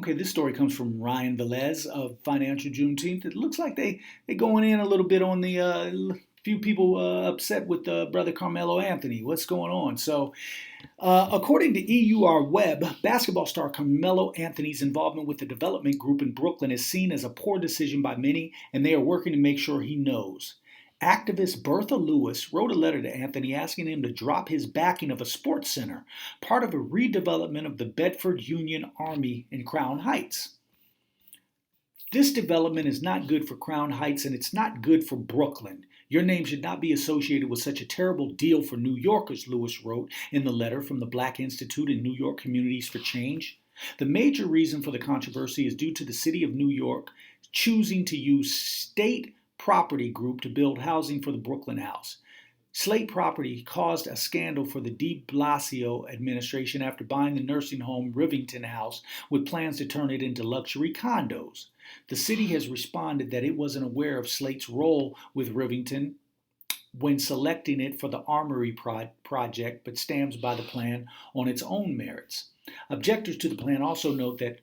Okay, this story comes from Ryan Velez of Financial Juneteenth. It looks like they going in a little bit on the few people upset with brother Carmelo Anthony. What's going on? According to EUR Web, basketball star Carmelo Anthony's involvement with the development group in Brooklyn is seen as a poor decision by many, and they are working to make sure he knows. Activist Bertha Lewis wrote a letter to Anthony asking him to drop his backing of a sports center, part of a redevelopment of the Bedford Union Army in Crown Heights. This development is not good for Crown Heights and it's not good for Brooklyn. Your name should not be associated with such a terrible deal for New Yorkers, Lewis wrote in the letter from the Black Institute and New York Communities for Change. The major reason for the controversy is due to the city of New York choosing to use state property group to build housing for the Brooklyn House. Slate Property caused a scandal for the de Blasio administration after buying the nursing home Rivington House with plans to turn it into luxury condos. The city has responded that it wasn't aware of Slate's role with Rivington when selecting it for the Armory project, but stands by the plan on its own merits. Objectors to the plan also note that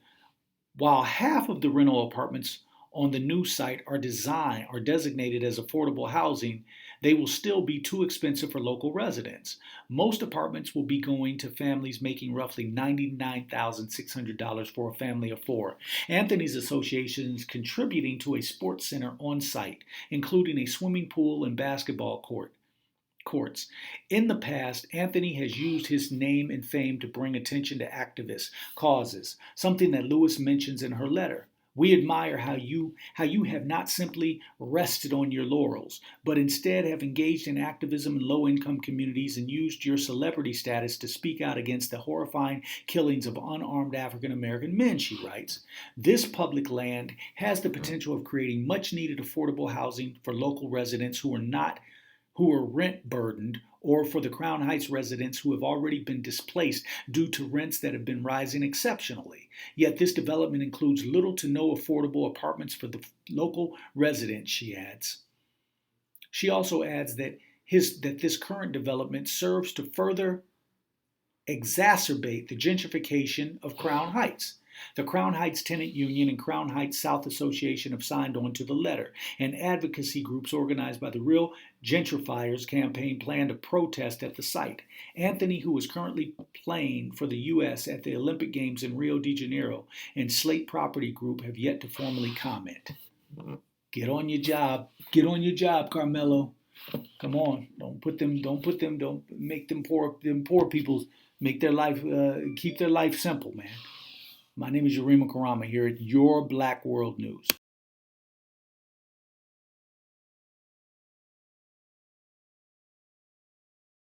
while half of the rental apartments on the new site are designated as affordable housing, they will still be too expensive for local residents. Most apartments will be going to families making roughly $99,600 for a family of four. Anthony's association is contributing to a sports center on site, including a swimming pool and basketball courts. In the past, Anthony has used his name and fame to bring attention to activist causes, something that Lewis mentions in her letter. We admire how you have not simply rested on your laurels, but instead have engaged in activism in low-income communities and used your celebrity status to speak out against the horrifying killings of unarmed African American men, she writes. This public land has the potential of creating much-needed affordable housing for local residents who are rent burdened, or for the Crown Heights residents who have already been displaced due to rents that have been rising exceptionally. Yet this development includes little to no affordable apartments for the local residents, she adds. She also adds that this current development serves to further exacerbate the gentrification of Crown Heights. The Crown Heights Tenant Union and Crown Heights South Association have signed on to the letter, and advocacy groups organized by the Real Gentrifiers campaign plan to protest at the site. Anthony, who is currently playing for the U.S. at the Olympic Games in Rio de Janeiro, and Slate Property Group have yet to formally comment. Get on your job. Get on your job, Carmelo. Come on. Don't make them poor people make their life, keep their life simple, man. My name is Yarima Karama here at Your Black World News.